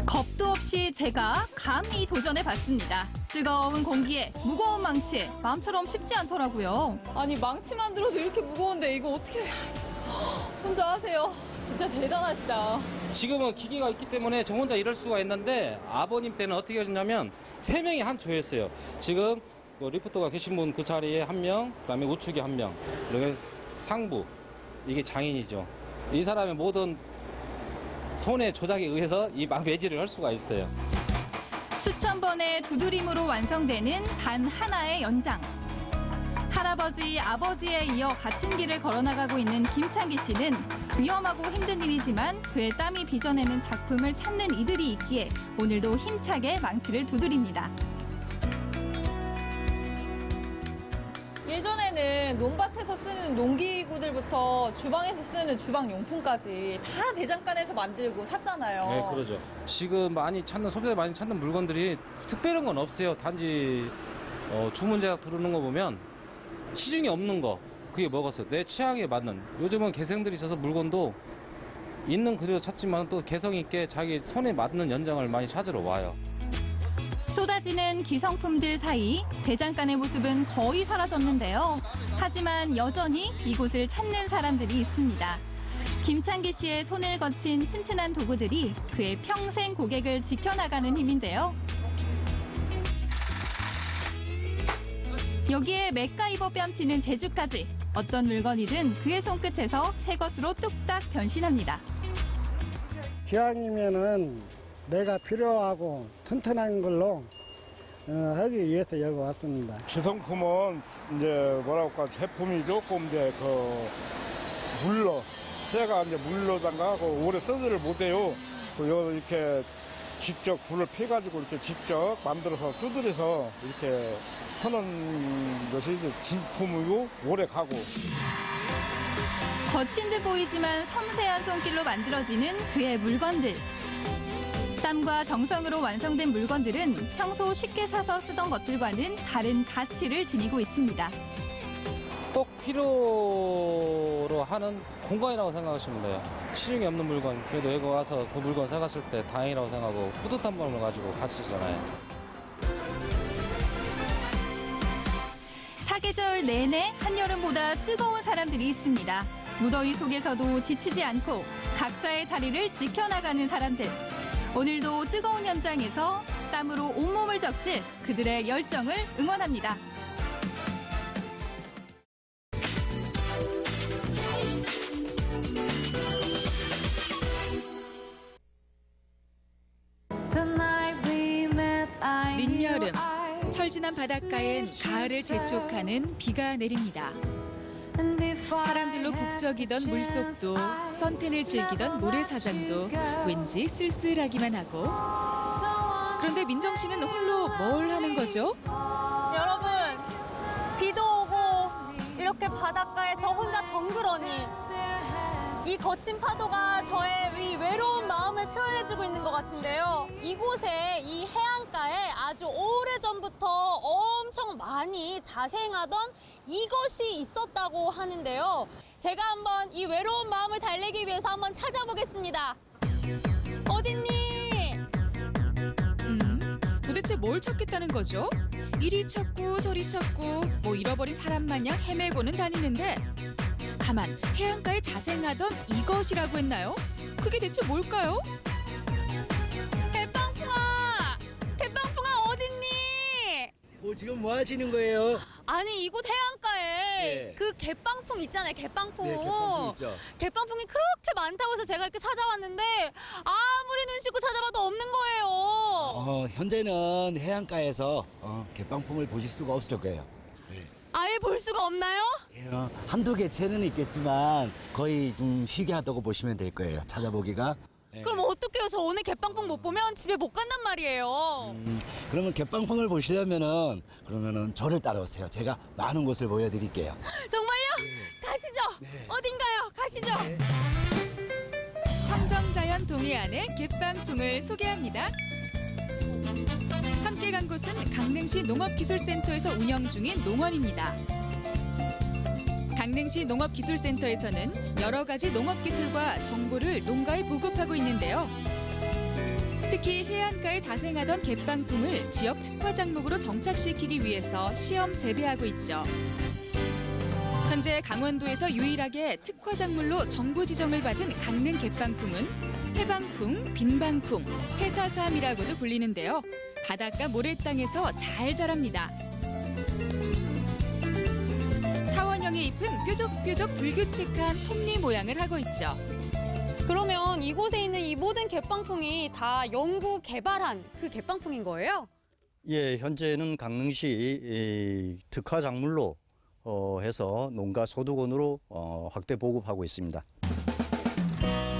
Speaker 14: 겁도 없이 제가 감히 도전해봤습니다. 뜨거운 공기에 무거운 망치에 마음처럼 쉽지 않더라고요.
Speaker 2: 아니 망치만 들어도 이렇게 무거운데 이거 어떻게 혼자 하세요. 진짜 대단하시다.
Speaker 16: 지금은 기계가 있기 때문에 저 혼자 일할 수가 있는데 아버님 때는 어떻게 하셨냐면 3명이 한 조였어요. 지금 리포터가 계신 분 그 자리에 1명, 그다음에 우측에 1명, 그리고 상부, 이게 장인이죠. 이 사람의 모든 손의 조작에 의해서 이 매질을 할 수가 있어요.
Speaker 14: 수천 번의 두드림으로 완성되는 단 하나의 연장. 할아버지, 아버지에 이어 같은 길을 걸어나가고 있는 김창기 씨는 위험하고 힘든 일이지만 그의 땀이 빚어내는 작품을 찾는 이들이 있기에 오늘도 힘차게 망치를 두드립니다.
Speaker 2: 예전에는 논밭에서 쓰는 농기구들부터 주방에서 쓰는 주방용품까지 다 대장간에서 만들고 샀잖아요.
Speaker 16: 네, 그러죠. 지금 소비자들이 많이 찾는 물건들이 특별한 건 없어요. 단지 주문 제작 들어오는 거 보면 시중에 없는 거, 그게 먹었어요. 내 취향에 맞는. 요즘은 개성들이 있어서 물건도 있는 그대로 찾지만 또 개성 있게 자기 손에 맞는 연장을 많이 찾으러 와요.
Speaker 14: 쏟아지는 기성품들 사이 대장간의 모습은 거의 사라졌는데요. 하지만 여전히 이곳을 찾는 사람들이 있습니다. 김창기 씨의 손을 거친 튼튼한 도구들이 그의 평생 고객을 지켜나가는 힘인데요. 여기에 맥가이버 뺨치는 재주까지 어떤 물건이든 그의 손끝에서 새 것으로 뚝딱 변신합니다.
Speaker 1: 기왕이면은 내가 필요하고 튼튼한 걸로 하기 위해서 여기 왔습니다.
Speaker 5: 기성품은 이제 뭐랄까 제품이 조금 이제 새가 이제 물로 담가고 오래 쓰지를 못해요. 여기 이렇게 직접 불을 피가지고 이렇게 직접 만들어서 두드려서 이렇게 하는 것이 진품이고 오래 가고.
Speaker 14: 거친 듯 보이지만 섬세한 손길로 만들어지는 그의 물건들. 땀과 정성으로 완성된 물건들은 평소 쉽게 사서 쓰던 것들과는 다른 가치를 지니고 있습니다.
Speaker 16: 꼭 필요로 하는 공간이라고 생각하시면 돼요. 시중에 없는 물건, 그래도 여기 와서 그 물건 사갔을 때 다행이라고 생각하고 뿌듯한 마음을 가지고 가시잖아요.
Speaker 14: 사계절 내내 한여름보다 뜨거운 사람들이 있습니다. 무더위 속에서도 지치지 않고 각자의 자리를 지켜나가는 사람들. 오늘도 뜨거운 현장에서 땀으로 온몸을 적실 그들의 열정을 응원합니다.
Speaker 12: 늦여름, 철진한 바닷가엔 가을을 재촉하는 비가 내립니다. 사람들로 북적이던 물속도, 선탠을 즐기던 모래사장도 왠지 쓸쓸하기만 하고. 그런데 민정 씨는 홀로 뭘 하는 거죠?
Speaker 2: 여러분, 비도 오고 이렇게 바닷가에 저 혼자 덩그러니 이 거친 파도가 저의 이 외로운 마음을 표현해주고 있는 것 같은데요. 이곳에 이 해안가에 아주 오래전부터 엄청 많이 자생하던 이것이 있었다고 하는데요. 제가 한번 이 외로운 마음을 달래기 위해서 한번 찾아보겠습니다. 어딨니?
Speaker 12: 도대체 뭘 찾겠다는 거죠? 이리 찾고 저리 찾고 뭐 잃어버린 사람 마냥 헤매고는 다니는데 다만 해안가에 자생하던 이것이라고 했나요? 그게 대체 뭘까요?
Speaker 2: 대빵풍아! 대빵풍아 어딨니?
Speaker 18: 지금 뭐 하시는 거예요?
Speaker 2: 아니 이곳 해안가에
Speaker 18: 네.
Speaker 2: 그 갯빵풍 있잖아요. 갯빵풍.
Speaker 18: 네, 갯빵풍 있죠.
Speaker 2: 갯빵풍이 그렇게 많다고 해서 제가 이렇게 찾아왔는데 아무리 눈 씻고 찾아봐도 없는 거예요.
Speaker 18: 현재는 해안가에서 갯방풍을 보실 수가 없을 거예요.
Speaker 2: 아예 볼 수가 없나요?
Speaker 18: 한두 개체는 있겠지만 거의 좀 희귀하다고 보시면 될 거예요. 찾아보기가.
Speaker 2: 그럼 어떡해요? 저 오늘 갯빵풍 못 보면 집에 못 간단 말이에요.
Speaker 18: 그러면 갯방풍을 보시려면은 그러면은 저를 따라오세요. 제가 많은 곳을 보여드릴게요.
Speaker 2: 정말요? 가시죠. 어딘가요? 가시죠.
Speaker 12: 청정자연 동해안의 갯방풍을 소개합니다. 함께 간 곳은 강릉시 농업기술센터에서 운영 중인 농원입니다. 강릉시 농업기술센터에서는 여러 가지 농업기술과 정보를 농가에 보급하고 있는데요. 특히 해안가에 자생하던 갯방풍을 지역 특화 작목으로 정착시키기 위해서 시험 재배하고 있죠. 현재 강원도에서 유일하게 특화 작물로 정부 지정을 받은 강릉 갯방풍은 해방풍, 빈방풍, 해사삼이라고도 불리는데요. 바닷가 모래땅에서 잘 자랍니다. 타원형의 잎은 뾰족뾰족 불규칙한 톱니 모양을 하고 있죠.
Speaker 2: 그러면 이곳에 있는 이 모든 갯방풍이 다 연구 개발한 그 갯방풍인 거예요?
Speaker 8: 예, 현재는 강릉시 특화 작물로 해서 농가 소득원으로 확대 보급하고 있습니다.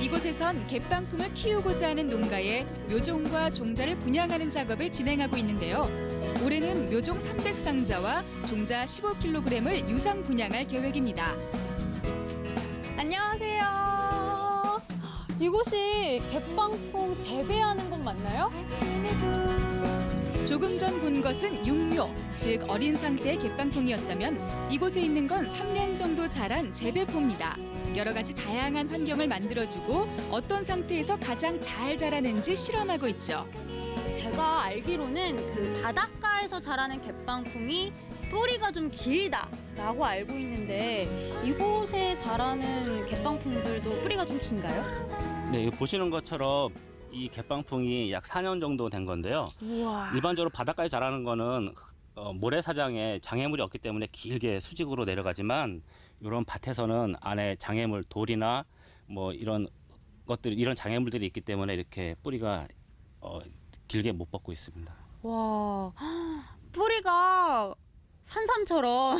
Speaker 12: 이곳에선 갯방풍을 키우고자 하는 농가에 묘종과 종자를 분양하는 작업을 진행하고 있는데요. 올해는 묘종 300상자와 종자 15kg을 유상 분양할 계획입니다.
Speaker 2: 안녕하세요. 이곳이 갯방풍 재배하는 곳 맞나요?
Speaker 12: 조금 전 본 것은 육묘, 즉 어린 상태의 갯방풍이었다면 이곳에 있는 건 3년 정도 자란 재배포입니다. 여러 가지 다양한 환경을 만들어주고 어떤 상태에서 가장 잘 자라는지 실험하고 있죠.
Speaker 2: 제가 알기로는 그 바닷가에서 자라는 갯방풍이 뿌리가 좀 길다라고 알고 있는데 이곳에 자라는 갯방풍들도 뿌리가 좀 긴가요?
Speaker 17: 네, 보시는 것처럼 이 갯방풍이 약 4년 정도 된 건데요.
Speaker 2: 우와.
Speaker 17: 일반적으로 바닷가에 자라는 거는 모래사장에 장애물이 없기 때문에 길게 수직으로 내려가지만 이런 밭에서는 안에 장애물, 돌이나 뭐 이런 것들, 이런 장애물들이 있기 때문에 이렇게 뿌리가 길게 못 뻗고 있습니다.
Speaker 2: 와, 뿌리가 산삼처럼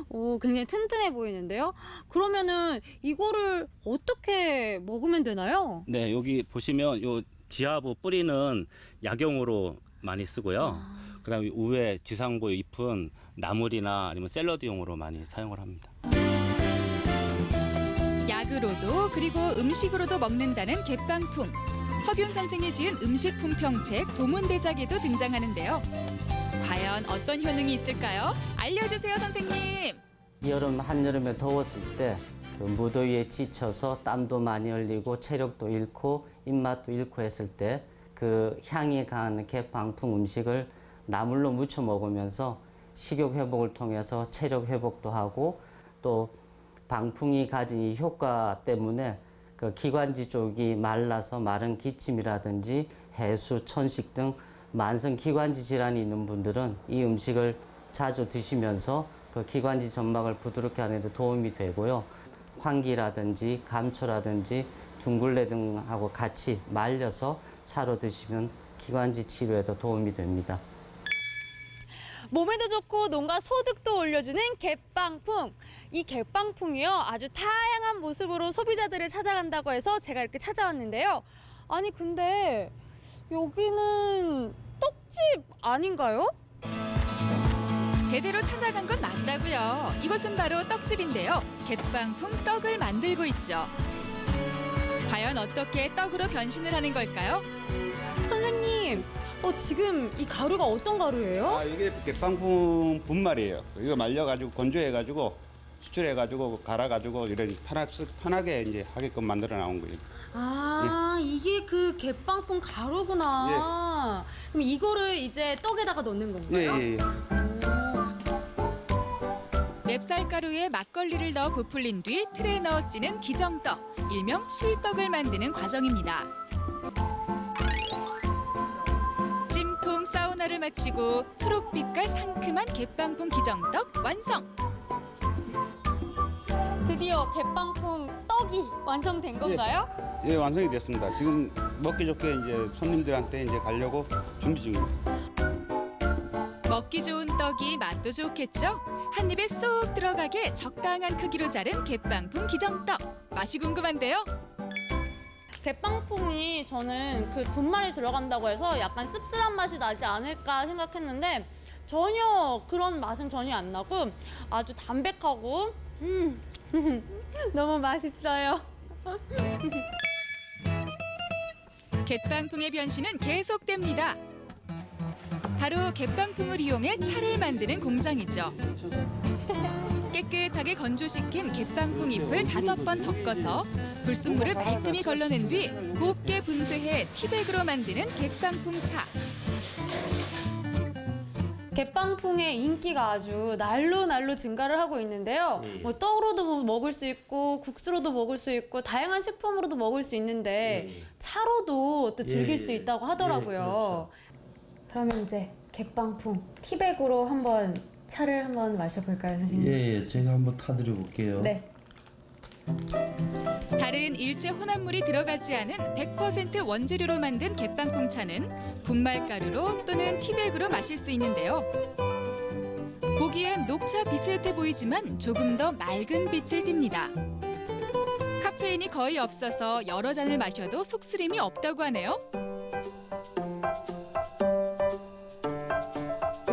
Speaker 2: 오, 굉장히 튼튼해 보이는데요. 그러면은 이거를 어떻게 먹으면 되나요?
Speaker 17: 네, 여기 보시면 요 지하부 뿌리는 약용으로 많이 쓰고요. 그다음에 우에 지상부 잎은 나물이나 아니면 샐러드용으로 많이 사용을 합니다.
Speaker 12: 약으로도 그리고 음식으로도 먹는다는 갯방풍. 허균 선생이 지은 음식품 평책 도문대작에도 등장하는데요. 과연 어떤 효능이 있을까요? 알려주세요, 선생님.
Speaker 19: 여름, 한여름에 더웠을 때 그 무더위에 지쳐서 땀도 많이 흘리고 체력도 잃고 입맛도 잃고 했을 때 그 향이 강한 갯방풍 음식을 나물로 무쳐 먹으면서 식욕 회복을 통해서 체력 회복도 하고 또 방풍이 가진 이 효과 때문에 그 기관지 쪽이 말라서 마른 기침이라든지 해수, 천식 등 만성 기관지 질환이 있는 분들은 이 음식을 자주 드시면서 그 기관지 점막을 부드럽게 하는 데 도움이 되고요. 환기라든지 감초라든지 둥글레 등하고 같이 말려서 차로 드시면 기관지 치료에도 도움이 됩니다.
Speaker 2: 몸에도 좋고 농가 소득도 올려주는 갯방풍. 이 갯방풍이요, 아주 다양한 모습으로 소비자들을 찾아간다고 해서 제가 이렇게 찾아왔는데요. 아니 근데 여기는 떡집 아닌가요?
Speaker 12: 제대로 찾아간 건 맞다고요. 이곳은 바로 떡집인데요. 갯방풍 떡을 만들고 있죠. 과연 어떻게 떡으로 변신을 하는 걸까요?
Speaker 2: 선생님, 지금 이 가루가 어떤 가루예요?
Speaker 20: 이게 갯방풍 분말이에요. 이거 말려가지고 건조해가지고 수출해가지고 갈아가지고 이런 편하게 이제 하게끔 만들어 나온 거예요.
Speaker 2: 아, 이게 그 갯방풍 가루구나. 그럼 이거를 이제 떡에다가 넣는 건가요?
Speaker 20: 예.
Speaker 12: 맵쌀가루에 막걸리를 넣어 부풀린 뒤 틀에 넣어 찌는 기정떡, 일명 술떡을 만드는 과정입니다. 찜통 사우나를 마치고 초록빛깔 상큼한 갯방풍 기정떡 완성!
Speaker 2: 드디어 갯방풍 떡이 완성된 건가요?
Speaker 20: 예, 완성이 됐습니다. 지금 먹기 좋게 이제 손님들한테 이제 가려고 준비 중입니다.
Speaker 12: 먹기 좋은 떡이 맛도 좋겠죠? 한 입에 쏙 들어가게 적당한 크기로 자른 갯방풍 기정떡. 맛이 궁금한데요?
Speaker 2: 갯방풍이 저는 그 분말이 들어간다고 해서 약간 씁쓸한 맛이 나지 않을까 생각했는데 전혀 그런 맛은 전혀 안 나고 아주 담백하고 너무 맛있어요.
Speaker 12: 갯방풍의 변신은 계속됩니다. 바로 갯방풍을 이용해 차를 만드는 공장이죠. 깨끗하게 건조시킨 갯방풍 잎을 5번 덮어서 불순물을 말끔히 걸러낸 뒤 곱게 분쇄해 티백으로 만드는 갯방풍 차.
Speaker 2: 갯방풍의 인기가 아주 날로 증가를 하고 있는데요. 뭐 떡으로도 먹을 수 있고 국수로도 먹을 수 있고 다양한 식품으로도 먹을 수 있는데 차로도 또 즐길 수 있다고 하더라고요. 그러면 이제 갯방풍 티백으로 한번 차를 한번 마셔볼까요, 선생님?
Speaker 3: 예, 제가 한번 타드려 볼게요.
Speaker 2: 네.
Speaker 12: 다른 일제 혼합물이 들어가지 않은 100% 원재료로 만든 갯방풍차는 분말가루로 또는 티백으로 마실 수 있는데요. 보기엔 녹차 비슷해 보이지만 조금 더 맑은 빛을 띱니다. 카페인이 거의 없어서 여러 잔을 마셔도 속쓰림이 없다고 하네요.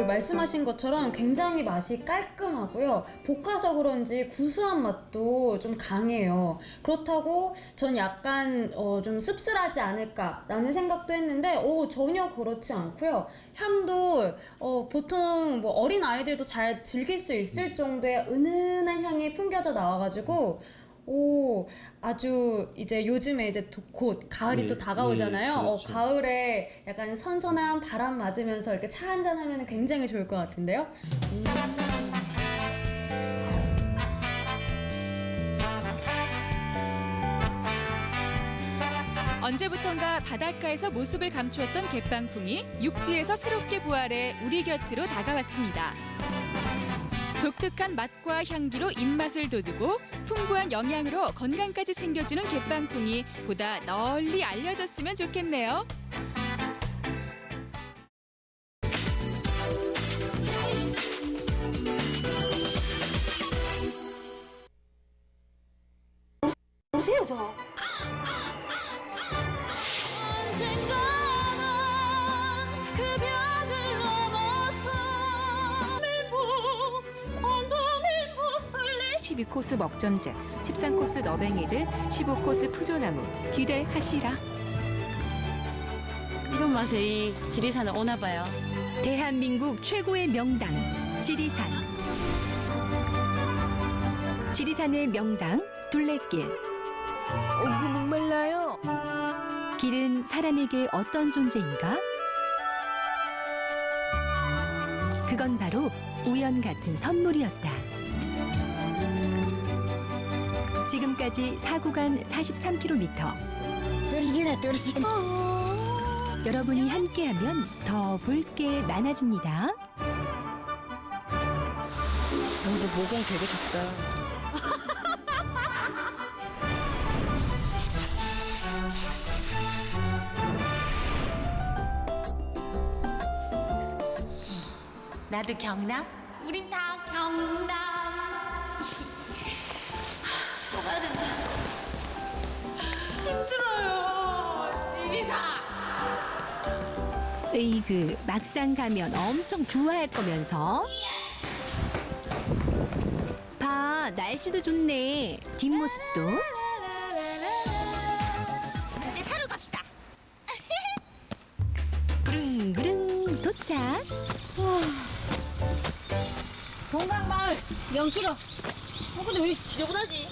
Speaker 2: 말씀하신 것처럼 굉장히 맛이 깔끔하고요. 볶아서 그런지 구수한 맛도 좀 강해요. 그렇다고 전 약간 좀 씁쓸하지 않을까라는 생각도 했는데 전혀 그렇지 않고요. 향도 보통 뭐 어린 아이들도 잘 즐길 수 있을 정도의 은은한 향이 풍겨져 나와가지고 아주 이제 요즘에 이제 곧 가을이 또 다가오잖아요.
Speaker 3: 그렇죠.
Speaker 2: 가을에 약간 선선한 바람 맞으면서 이렇게 차 한잔 하면 굉장히 좋을 것 같은데요.
Speaker 12: 언제부턴가 바닷가에서 모습을 감추었던 갯방풍이 육지에서 새롭게 부활해 우리 곁으로 다가왔습니다. 독특한 맛과 향기로 입맛을 돋우고 풍부한 영양으로 건강까지 챙겨주는 갯방풍이 보다 널리 알려졌으면 좋겠네요.
Speaker 2: 보세요, 저.
Speaker 21: 코스 먹점제, 13코스 너뱅이들, 15코스 푸조나무 기대하시라.
Speaker 22: 이런 맛에 이 지리산은 오나 봐요.
Speaker 7: 대한민국 최고의 명당 지리산. 지리산의 명당 둘레길.
Speaker 21: 어구 목말라요.
Speaker 7: 길은 사람에게 어떤 존재인가? 그건 바로 우연 같은 선물이었다. 지금까지 사구간 43km. 떨어지네. 여러분이 함께하면 더 볼 게 많아집니다.
Speaker 22: 근데 모공 되게 작다.
Speaker 23: 나도 경남? 우린 다 경남. 또 가야 된다. 힘들어요. 지리산.
Speaker 7: 으이그 막상 가면 엄청 좋아할 거면서. 봐, 날씨도 좋네. 뒷모습도.
Speaker 23: 이제 사러 갑시다.
Speaker 7: 부릉부릉 도착.
Speaker 22: 동강마을 0km. 근데 왜 지저분하지?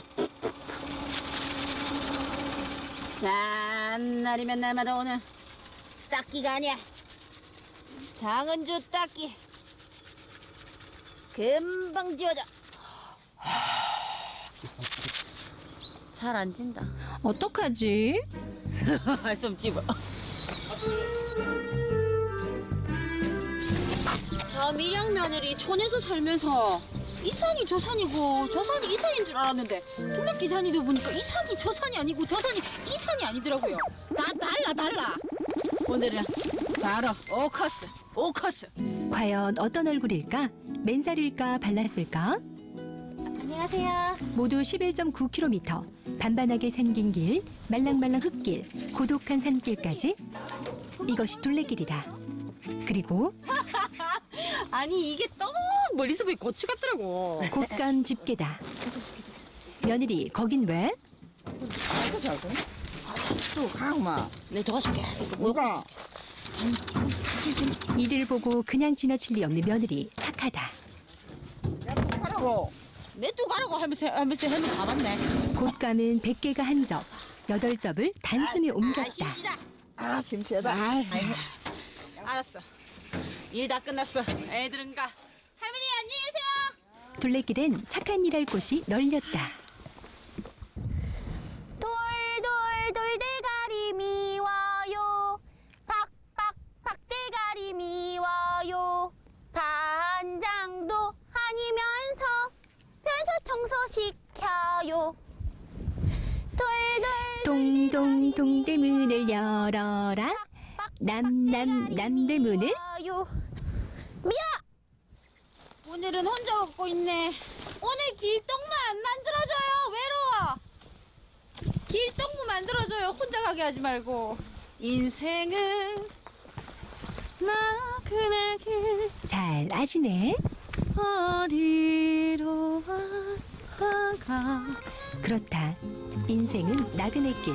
Speaker 22: 잔날이면 날마다 오는 딱기가 아니야. 장은주 딱기. 금방 지워져. 잘 안 진다.
Speaker 7: 어떡하지?
Speaker 22: 할 수 없지 뭐. 저 밀양 며느리 촌에서 살면서 이 산이 저 산이고 저 산이 이 산인 줄 알았는데 둘레길 다니다 보니까 이 산이 저 산이 아니고 저 산이 이 산이 아니더라고요. 다 달라. 오늘은 바로 오커스.
Speaker 7: 과연 어떤 얼굴일까? 맨살일까 발랐을까?
Speaker 22: 안녕하세요.
Speaker 7: 모두 11.9km. 반반하게 생긴 길, 말랑말랑 흙길, 고독한 산길까지. 이것이 둘레길이다. 그리고
Speaker 22: 아니 이게 너무 멀리서 보니 고추 같더라고.
Speaker 7: 곶감 집게다. 며느리 거긴 왜?
Speaker 22: 또 가마. 내 도와줄게. 뭐가?
Speaker 7: 이를 보고 그냥 지나칠 리 없는 며느리 착하다.
Speaker 22: 가라고. 내 또 가라고 하면서 헬멧 다 맞네.
Speaker 7: 곶감은 100개가 한 접, 8접을 단숨에 옮겼다.
Speaker 22: 힘세다. 알았어. 일 다 끝났어. 애들은 가. 할머니 안녕히 계세요.
Speaker 21: 둘레길엔 착한 일 할 곳이 널렸다.
Speaker 23: 돌돌돌 대가리 미워요. 박박박 대가리 미워요. 반장도 아니면서 변소 청소시켜요.
Speaker 21: 동동 동대문을 열어라. 남대문을.
Speaker 23: 미야! 오늘은 혼자 걷고 있네. 오늘 길동무 안 만들어줘요. 외로워. 길동무 만들어줘요. 혼자 가게 하지 말고. 인생은 나그네 길
Speaker 21: 잘 아시네.
Speaker 23: 어디로 왔다가.
Speaker 21: 그렇다. 인생은 나그네 길.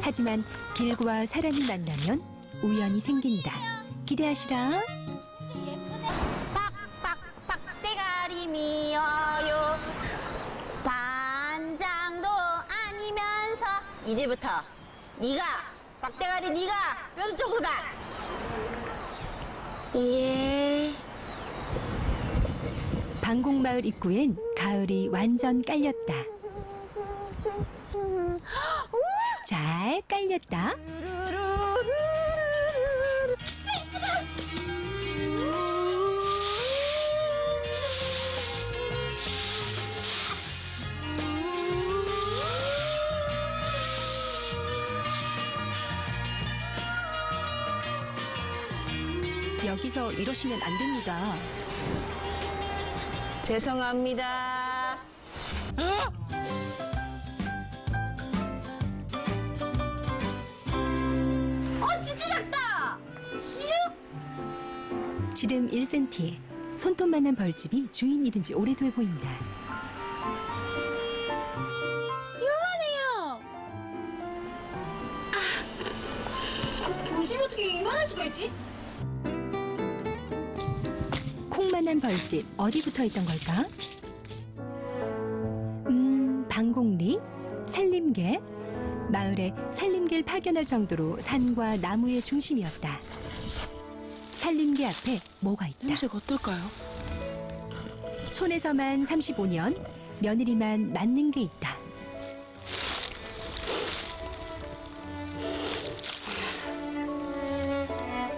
Speaker 21: 하지만 길과 사람이 만나면 우연이 생긴다. 기대하시라.
Speaker 23: 박박박 대가리 미워요. 반장도 아니면서 이제부터 네가 박대가리 네가 뼈수 청소다. 예.
Speaker 21: 방곡마을 입구엔 가을이 완전 깔렸다. 잘 깔렸다. 여기서 이러시면 안 됩니다.
Speaker 23: 죄송합니다. 진짜 작다.
Speaker 21: 지름 1cm, 손톱만한 벌집이 주인 잃은 지 오래돼 보인다.
Speaker 23: 이만해요. 벌집 어떻게 이만할 수가 있지?
Speaker 21: 콩만한 벌집 어디 붙어 있던 걸까? 방곡리, 산림계. 마을에 산림계를 파견할 정도로 산과 나무의 중심이었다. 산림계 앞에 뭐가 있다.
Speaker 22: 냄새가 어떨까요?
Speaker 21: 촌에서만 35년, 며느리만 맞는 게 있다.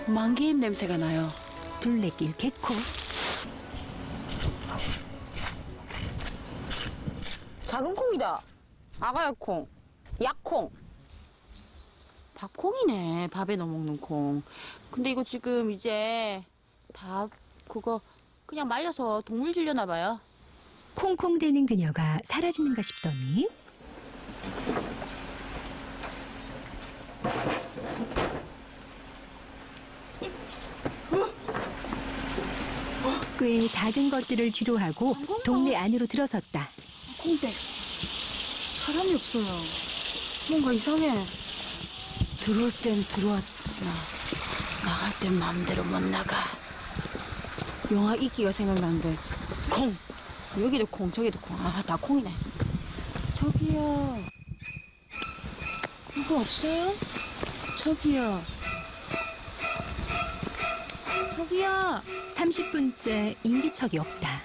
Speaker 22: 만개잎 냄새가 나요.
Speaker 21: 둘레길 개코.
Speaker 22: 작은 콩이다. 아가야 콩. 약콩. 밥콩이네. 밥에 넣어 먹는 콩. 근데 이거 지금 이제 다 그거 그냥 말려서 동물 주려나 봐요.
Speaker 21: 콩콩대는 그녀가 사라지는가 싶더니 꽤 작은 것들을 뒤로하고 동네 안으로 들어섰다.
Speaker 22: 콩대. 사람이 없어요. 뭔가 이상해. 들어올 땐 들어왔으나 나갈 땐 마음대로 못 나가. 영화 이기가 생각나는데 콩. 여기도 콩 저기도 콩. 아, 다 콩이네. 저기요. 누구 없어요? 저기요. 저기요.
Speaker 21: 30분째 인기척이 없다.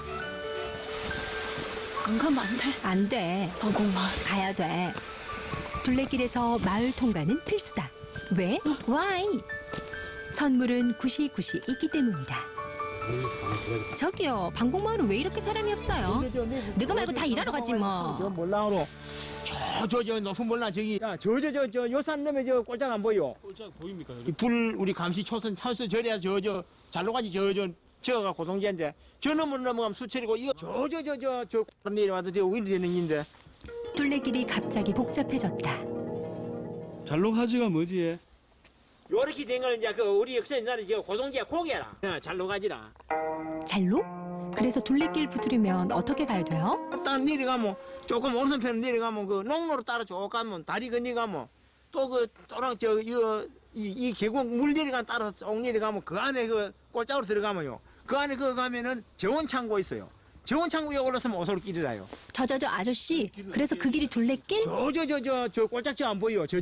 Speaker 22: 안 가면 안 돼?
Speaker 21: 안 돼.
Speaker 22: 방곡마을.
Speaker 21: 가야 돼. 둘레길에서 마을 통과는 필수다. 왜? Why? 선물은 구시구시 있기 때문이다. 저기요, 방곡마을은 왜 이렇게 사람이 없어요? 너가 말고 다 일하러 가지 뭐.
Speaker 4: 저 몰랑으로 저 높은 몰랑 저기 저 요산 놈에 저 꼴짝 안 보여?
Speaker 16: 꼴짝 보입니까?
Speaker 4: 불 우리 감시 초선 차수 저래야 저 잘로가지 저가 고동지인데 저 넘어가면 수철이고 이거 저 내려와도 저 위로 되는 인데.
Speaker 21: 둘레길이 갑자기 복잡해졌다.
Speaker 16: 잘로가지가 뭐지?
Speaker 4: 요렇게 된 거는 이제 그 우리 역사 옛날에 저 고동지야 고개라. 잘로가지라.
Speaker 21: 잘로? 그래서 둘레길 붙으려면 어떻게 가야 돼요?
Speaker 4: 딱 내려가면 조금 오른편 내려가면 그 농로로 따라 쭉 가면 다리 건너가면 또 그 또랑 이 계곡 물 내려가 따라서 쭉 내려가면 그 안에 그 꼴짝으로 들어가면요. 그 안에 그거 가면은 저온창고 있어요. 저온창고에 올라서면 오솔길이라요.
Speaker 21: 저 아저씨, 그래서 그 길이 둘레길?
Speaker 4: 저 꼴짝지 안 보여. 저.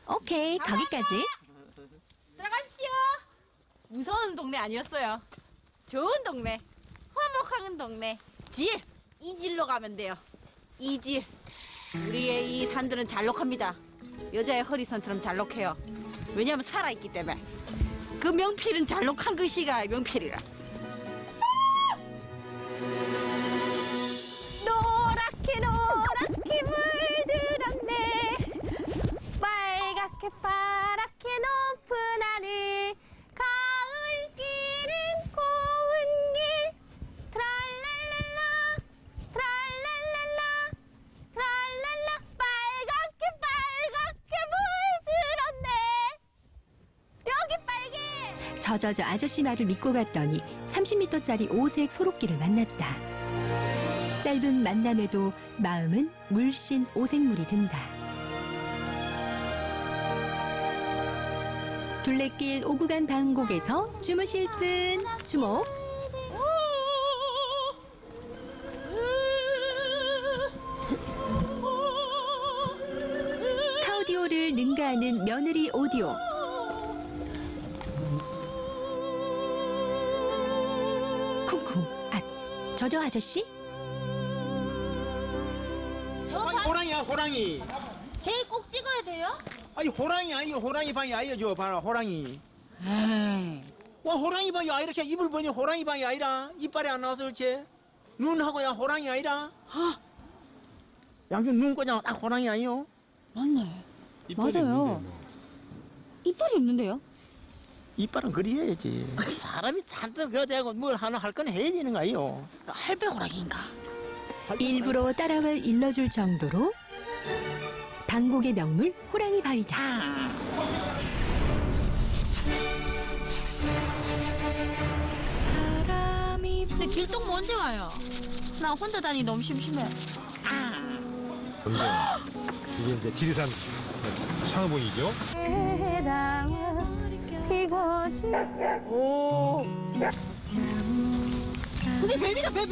Speaker 21: 오케이, 거기까지.
Speaker 23: 들어가십시오.
Speaker 22: 무서운 동네 아니었어요. 좋은 동네, 화목한 동네. 이 질로 가면 돼요. 이 질. 우리의 이 산들은 잘록합니다. 여자의 허리선처럼 잘록해요. 왜냐하면 살아있기 때문에. 그 명필은 잘록한 글씨가 명필이라.
Speaker 2: 노랗게 물들었네. 빨갛게 파랗게 높은 하늘. 가을길은 고운 길. 트랄랄랄라 트랄랄랄라 트랄랄라. 빨갛게 물들었네. 여기 빨개.
Speaker 21: 저저저 아저씨 말을 믿고 갔더니 30m짜리 오색 소록길을 만났다. 짧은 만남에도 마음은 물씬 오색물이 든다. 둘레길 오고 간 방곡에서 주무실 분 주목. 카오디오를 능가하는 며느리 오디오. 쿵쿵. 아, 저저 아저씨?
Speaker 4: 호랑이야, 호랑이.
Speaker 22: 제일 꼭 찍어야 돼요?
Speaker 4: 아니, 호랑이 아니요, 호랑이 방이 아니요, 저 봐라, 호랑이. 와, 호랑이 방이 아 이렇게 입을 보니 호랑이 방이 아니라 이빨이 안 나와서 그렇지. 눈하고야 호랑이 아니라. 양쪽 눈꼬장 딱 호랑이 아니요?
Speaker 22: 맞네. 맞아요. 이빨이 없는데요?
Speaker 4: 이빨은 그리 해야지. 사람이 한뜻 그거 되고 뭘 하나 할 건 해야 되는 거 아니요?
Speaker 22: 할배 호랑이인가?
Speaker 21: 일부러 따라을 일러줄 정도로 방곡의 명물 호랑이 바위다.
Speaker 22: 근데 길동무 언제 와요? 나 혼자 다니 너무 심심해.
Speaker 9: 근데 이게 이제 지리산 상어봉이죠.
Speaker 2: 이거지. 오.
Speaker 22: 근데 뱀이다, 뱀.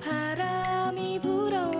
Speaker 2: 바람이 불어